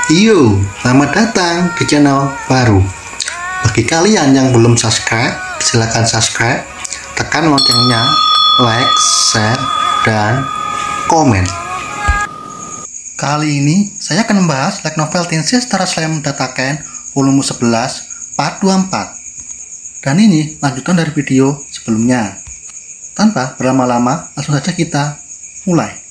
Yo, selamat datang di channel baru. Bagi kalian yang belum subscribe, silahkan subscribe, tekan loncengnya, like, share, dan komen. Kali ini saya akan membahas light novel Teen Sister Slam Dataken volume 11 part 24. Dan ini lanjutan dari video sebelumnya. Tanpa berlama-lama, langsung saja kita mulai.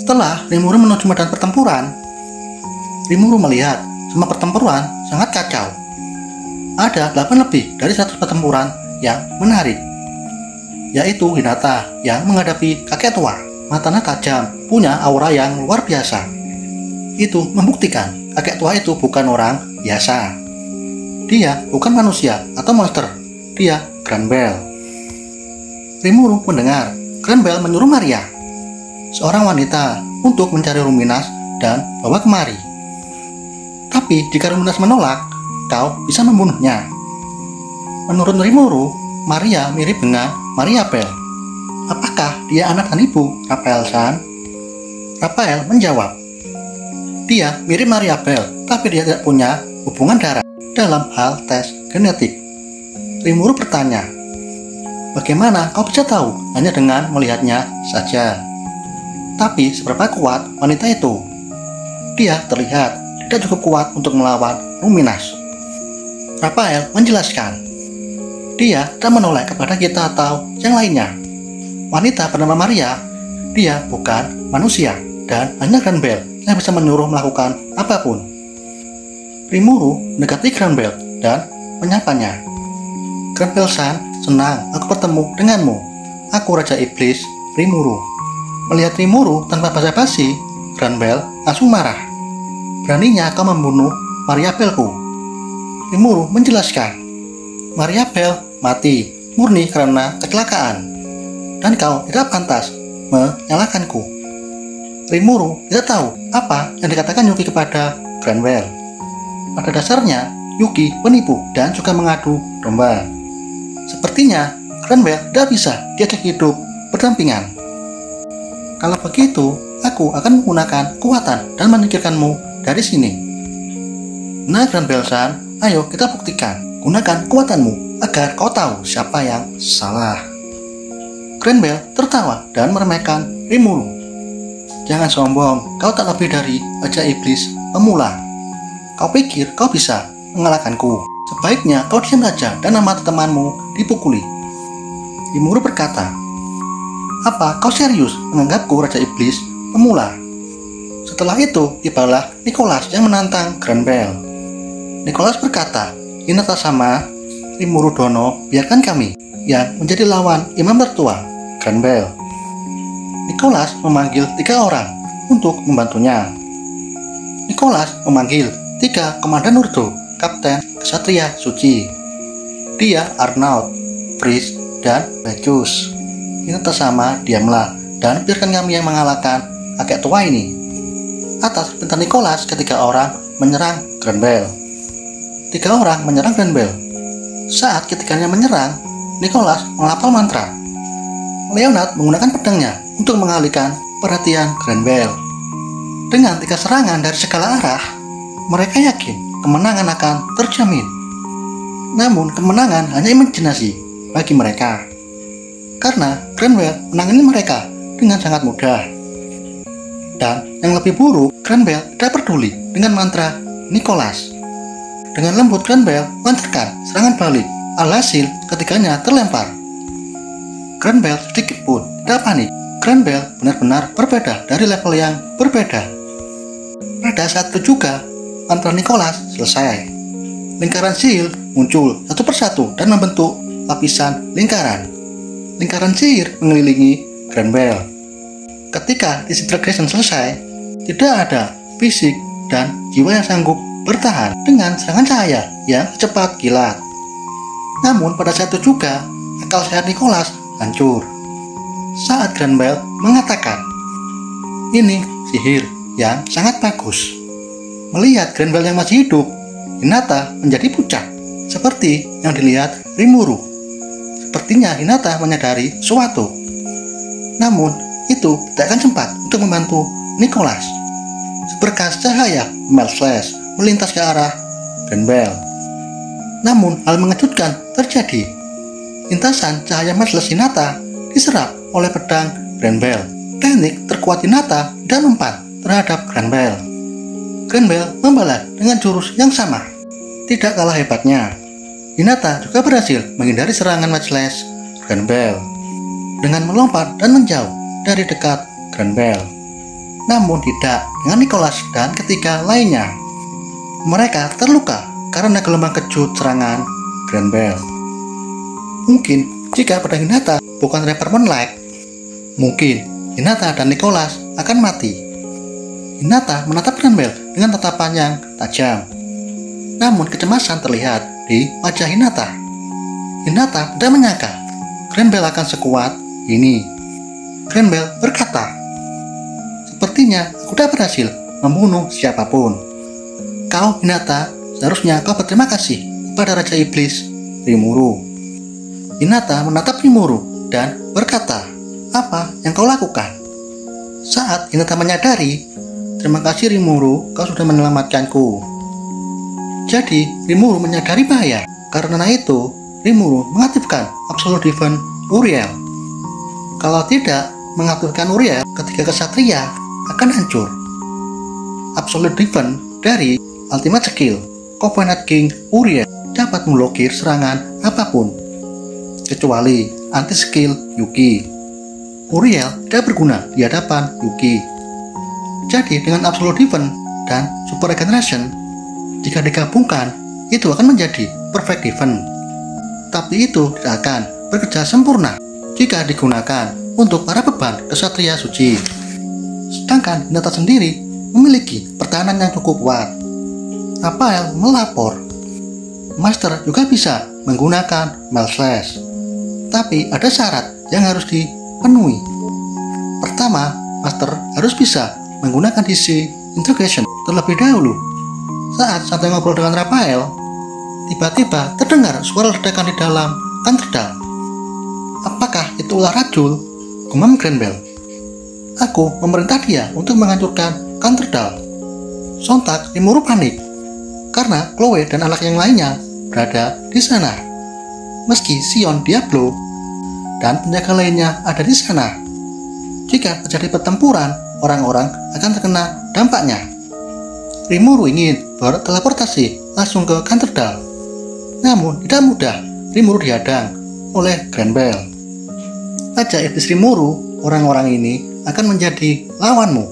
Setelah Rimuru menuju medan pertempuran, Rimuru melihat semua pertempuran sangat kacau. Ada 8 lebih dari 100 pertempuran yang menarik, yaitu Hinata yang menghadapi kakek tua. Matanya tajam, punya aura yang luar biasa. Itu membuktikan kakek tua itu bukan orang biasa. Dia bukan manusia atau monster, dia Granbell. Rimuru mendengar Granbell menyuruh Maria, seorang wanita, untuk mencari Ruminas dan bawa kemari. Tapi jika Ruminas menolak, kau bisa membunuhnya. Menurut Rimuru, Maria mirip dengan Mariapel. Apakah dia anak dan ibu Rafael-san? Rafael menjawab, dia mirip Mariapel, tapi dia tidak punya hubungan darah dalam hal tes genetik. Rimuru bertanya, bagaimana kau bisa tahu hanya dengan melihatnya saja? Tapi seberapa kuat wanita itu? Dia terlihat tidak cukup kuat untuk melawan Ruminas. Rafael menjelaskan, dia tak menoleh kepada kita atau yang lainnya. Wanita bernama Maria, dia bukan manusia dan hanya Granbell yang bisa menyuruh melakukan apapun. Rimuru mendekati Granbell dan menyapanya. Granbell-san, senang aku bertemu denganmu. Aku Raja Iblis, Rimuru. Melihat Rimuru tanpa basa-basi, Granbell langsung marah. Beraninya kau membunuh Mariapelku. Rimuru menjelaskan, Mariapel mati murni karena kecelakaan, dan kau tidak pantas menyalahkanku. Rimuru tidak tahu apa yang dikatakan Yuki kepada Granbell. Pada dasarnya, Yuki penipu dan juga mengadu domba. Sepertinya Granbell tidak bisa diajak hidup berdampingan. Kalau begitu, aku akan menggunakan kekuatan dan menyingkirkanmu dari sini. Nah, Granbell-san, ayo kita buktikan. Gunakan kekuatanmu agar kau tahu siapa yang salah. Granbell tertawa dan meremehkan Rimuru. Jangan sombong, kau tak lebih dari Raja Iblis pemula. Kau pikir kau bisa mengalahkanku? Sebaiknya kau diam saja dan nama temanmu dipukuli. Rimuru berkata, apa kau serius menganggapku Raja Iblis pemula? Setelah itu, tibalah Nicholas yang menantang Granbell. Nicholas berkata, Hinata sama Rimuru Dono, biarkan kami yang menjadi lawan imam tertua, Granbell. Nicholas memanggil 3 orang untuk membantunya. Nicholas memanggil 3 komandan Urdu, Kapten Kesatria Suci. Dia Arnaud, Priest, dan Bacchus. Hinata sama, diamlah dan biarkan kami yang mengalahkan kakek tua ini. Atas perintah Nicholas, ketiga orang menyerang Granbell. 3 orang menyerang Granbell. Saat ketiganya menyerang, Nicholas menghafal mantra. Leonard menggunakan pedangnya untuk mengalihkan perhatian Granbell. Dengan 3 serangan dari segala arah, mereka yakin kemenangan akan terjamin. Namun kemenangan hanya imajinasi bagi mereka, karena Granbell menangani mereka dengan sangat mudah. Dan yang lebih buruk, Granbell tidak peduli dengan mantra Nicholas. Dengan lembut Granbell melancarkan serangan balik. Alhasil ketiganya terlempar. Granbell sedikit pun tidak panik. Granbell benar-benar berbeda dari level yang berbeda. Pada saat itu juga mantra Nicholas selesai. Lingkaran sihir muncul satu persatu dan membentuk lapisan lingkaran. Lingkaran sihir mengelilingi Granbell. Ketika disintegration selesai, tidak ada fisik dan jiwa yang sanggup bertahan dengan serangan cahaya yang cepat kilat. Namun pada saat itu juga akal sehat Nicholas hancur saat Grenville mengatakan, "Ini sihir yang sangat bagus." Melihat Grenville yang masih hidup, Hinata menjadi pucat, seperti yang dilihat Rimuru. Sepertinya Hinata menyadari sesuatu. Namun, itu tidak akan sempat untuk membantu Nicholas. Seberkas cahaya Merciless melintas ke arah Grenville. Namun, hal mengejutkan terjadi. Lintasan cahaya Merciless Hinata diserap oleh pedang Grenville. Teknik terkuat Hinata dan umpan terhadap Grenville. Grenville membalas dengan jurus yang sama. Tidak kalah hebatnya, Hinata juga berhasil menghindari serangan Merciless Grenville dengan melompat dan menjauh dari dekat Grenville. Namun tidak dengan Nicholas dan ketiga lainnya. Mereka terluka karena gelombang kejut serangan Grenville. Mungkin jika pedang Hinata bukan Reaper Moonlight, mungkin Hinata dan Nicholas akan mati. Hinata menatap Grenville dengan tatapan yang tajam. Namun kecemasan terlihat di wajah Hinata. Hinata tidak menyangka Grenville akan sekuat ini. Grenville berkata, "Sepertinya aku tidak berhasil membunuh siapapun. Kau Hinata, seharusnya kau berterima kasih kepada Raja Iblis Rimuru." Hinata menatap Rimuru dan berkata, "Apa yang kau lakukan?" Saat Hinata menyadari, "Terima kasih Rimuru, kau sudah menyelamatkanku." Jadi Rimuru menyadari bahaya. Karena itu Rimuru mengaktifkan Absolute Defense Uriel. Kalau tidak mengaktifkan Uriel, ketiga kesatria akan hancur. Absolute Defense dari Ultimate Skill Covenant King Uriel dapat memblokir serangan apapun kecuali anti skill Yuki. Uriel tidak berguna di hadapan Yuki. Jadi dengan Absolute Defense dan Super Regeneration, jika digabungkan, itu akan menjadi Perfect Defense. Tapi itu tidak akan bekerja sempurna jika digunakan untuk para beban kesatria suci. Sedangkan Hinata sendiri memiliki pertahanan yang cukup kuat. Apael melapor, Master juga bisa menggunakan Merciless. Tapi ada syarat yang harus dipenuhi. Pertama, Master harus bisa menggunakan DC Integration terlebih dahulu. Saat santai ngobrol dengan Raphael, tiba-tiba terdengar suara ledakan di dalam Kanterdal. "Apakah itu ulah rajul?" gumam Grenville. "Aku memerintah dia untuk menghancurkan Kanterdal." Sontak Rimuru panik karena Chloe dan anak yang lainnya berada di sana. Meski Sion Diablo dan penjaga lainnya ada di sana, jika terjadi pertempuran, orang-orang akan terkena dampaknya. Rimuru ingin berteleportasi langsung ke Kanterdal. Namun tidak mudah, Rimuru dihadang oleh Grenville. Raja Iblis Rimuru, orang-orang ini akan menjadi lawanmu.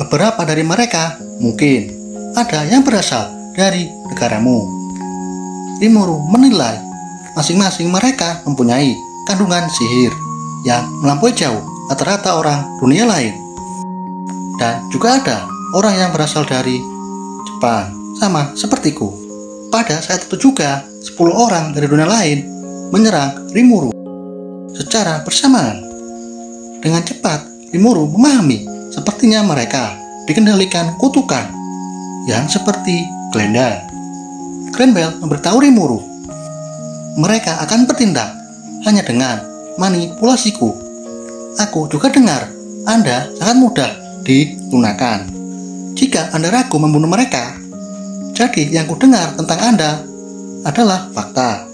Beberapa dari mereka mungkin ada yang berasal dari negaramu. Rimuru menilai masing-masing mereka mempunyai kandungan sihir yang melampaui jauh rata-rata orang dunia lain. Dan juga ada orang yang berasal dari Jepang, sama sepertiku. Pada saat itu juga 10 orang dari dunia lain menyerang Rimuru secara bersamaan. Dengan cepat, Rimuru memahami sepertinya mereka dikendalikan kutukan yang seperti Glenda. Grenville memberitahu Rimuru, mereka akan bertindak hanya dengan manipulasiku. Aku juga dengar Anda sangat mudah digunakan. Jika Anda ragu membunuh mereka, jadi yang kudengar tentang Anda adalah fakta.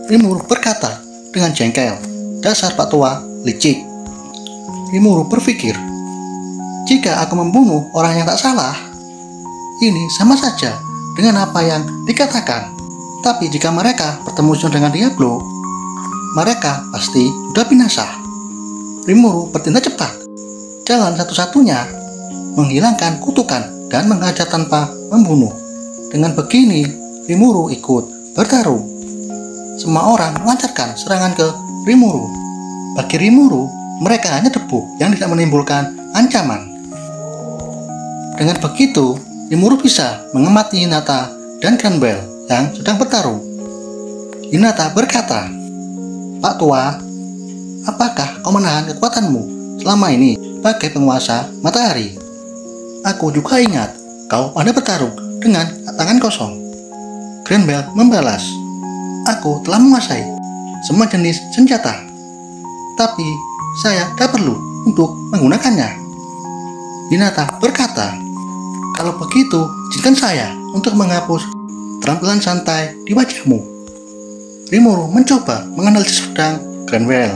Rimuru berkata dengan jengkel, "Dasar Pak Tua licik." Rimuru berpikir, jika aku membunuh orang yang tak salah, ini sama saja dengan apa yang dikatakan. Tapi jika mereka bertemu dengan Diablo, mereka pasti sudah binasa. Rimuru bertindak cepat. Jalan satu-satunya menghilangkan kutukan dan menghajar tanpa membunuh. Dengan begini, Rimuru ikut bertarung. Semua orang melancarkan serangan ke Rimuru. Bagi Rimuru, mereka hanya debu yang tidak menimbulkan ancaman. Dengan begitu, Rimuru bisa mengamati Hinata dan Grenville yang sedang bertarung. Hinata berkata, Pak tua, apakah kau menahan kekuatanmu selama ini sebagai penguasa matahari? Aku juga ingat kau pandai bertarung dengan tangan kosong. Grenbel membalas, aku telah menguasai semua jenis senjata, tapi saya tidak perlu untuk menggunakannya. Hinata berkata, kalau begitu, izinkan saya untuk menghapus terampilan santai di wajahmu. Rimuru mencoba menganalisis pedang Grenbel.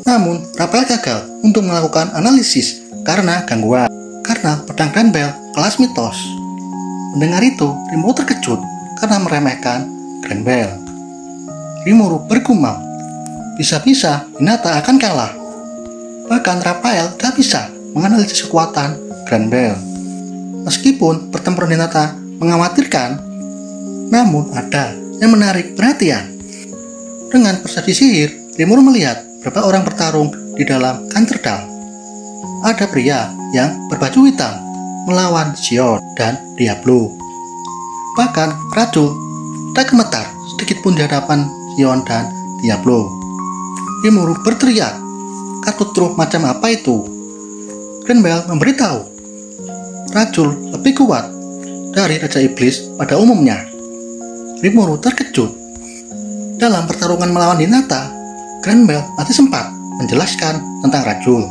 Namun, Raphael gagal untuk melakukan analisis karena gangguan. Karena pedang Grenbel kelas mitos. Mendengar itu, Rimuru terkejut karena meremehkan Grenbel. Rimuru bergumam, bisa-bisa Hinata akan kalah. Bahkan Raphael gak bisa menganalisis kekuatan Grenbel. Meskipun pertempuran Hinata mengkhawatirkan, namun ada yang menarik perhatian. Dengan persepsi sihir, Rimuru melihat beberapa orang bertarung di dalam Kanterdal. Ada pria yang berbaju hitam melawan Xion dan Diablo. Bahkan Rajul tak gemetar sedikit pun di hadapan Xion dan Diablo. Rimuru berteriak, kartu truf macam apa itu? Grenbel memberitahu, Rajul lebih kuat dari Raja Iblis pada umumnya. Rimuru terkejut. Dalam pertarungan melawan Hinata, Grenbel masih sempat menjelaskan tentang Rajul.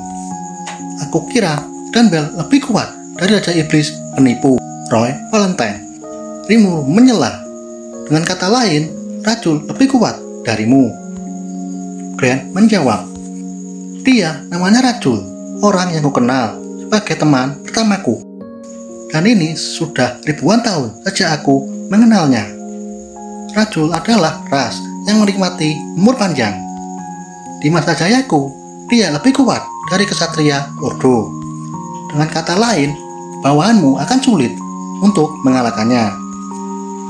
Aku kira Grenbel lebih kuat dari Raja Iblis penipu, Roy Valentine. Rimuru menyela. Dengan kata lain, Rajul lebih kuat darimu. Gren menjawab, dia namanya Rajul, orang yang ku kenal sebagai teman pertamaku. Dan ini sudah ribuan tahun sejak aku mengenalnya. Rajul adalah ras yang menikmati umur panjang. Di masa jayaku, dia lebih kuat dari kesatria Ordo. Dengan kata lain, bawahanmu akan sulit untuk mengalahkannya.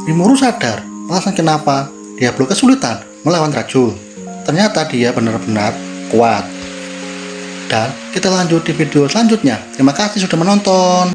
Rimuru sadar alasan kenapa Diablo kesulitan melawan Rajul. Ternyata dia benar-benar kuat. Dan kita lanjut di video selanjutnya. Terima kasih sudah menonton.